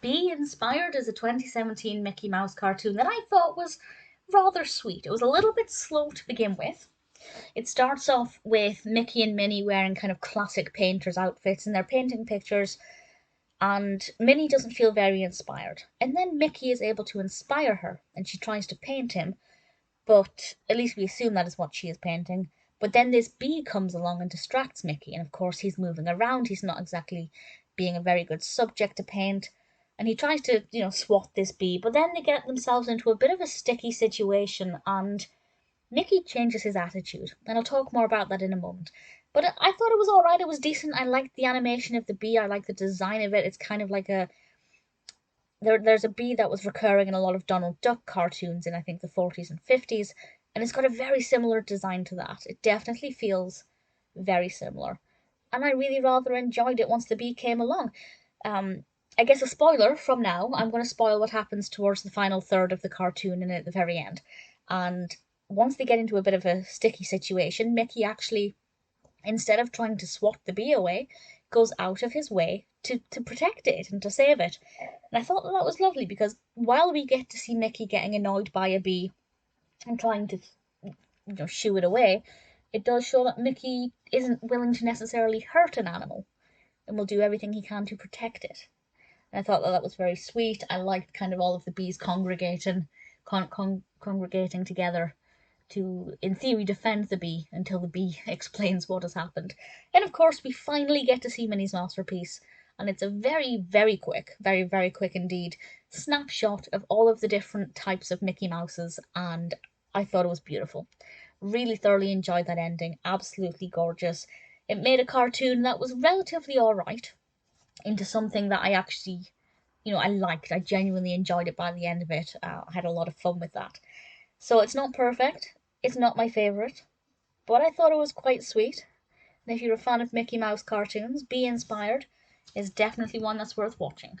Bee Inspired is a 2017 Mickey Mouse cartoon that I thought was rather sweet. It was a little bit slow to begin with. It starts off with Mickey and Minnie wearing kind of classic painters' outfits and they're painting pictures, and Minnie doesn't feel very inspired. And then Mickey is able to inspire her and she tries to paint him, but at least we assume that is what she is painting. But then this bee comes along and distracts Mickey, and of course he's moving around. He's not exactly being a very good subject to paint, and he tries to, swat this bee. But then they get themselves into a bit of a sticky situation, and Mickey changes his attitude, and I'll talk more about that in a moment. But I thought it was all right. It was decent. I liked the animation of the bee. I like the design of it. It's kind of like there's a bee that was recurring in a lot of Donald Duck cartoons in I think the 40s and 50s, and it's got a very similar design to that. It definitely feels very similar, and I really rather enjoyed it once the bee came along. Um, I guess a spoiler from now. I'm going to spoil what happens towards the final third of the cartoon and at the very end. And once they get into a bit of a sticky situation, Mickey actually, instead of trying to swat the bee away, goes out of his way to protect it and to save it. And I thought that was lovely because while we get to see Mickey getting annoyed by a bee and trying to, shoo it away, it does show that Mickey isn't willing to necessarily hurt an animal and will do everything he can to protect it. And I thought that was very sweet. I liked kind of all of the bees congregating together to, in theory, defend the bee until the bee explains what has happened. And of course, we finally get to see Minnie's masterpiece, and it's a very, very quick, very, very quick indeed, snapshot of all of the different types of Mickey Mouses, and I thought it was beautiful. Really thoroughly enjoyed that ending. Absolutely gorgeous. It made a cartoon that was relatively alright into something that I actually, I liked. I genuinely enjoyed it by the end of it. I had a lot of fun with that. So it's not perfect. It's not my favourite, but I thought it was quite sweet. And if you're a fan of Mickey Mouse cartoons, Be Inspired is definitely one that's worth watching.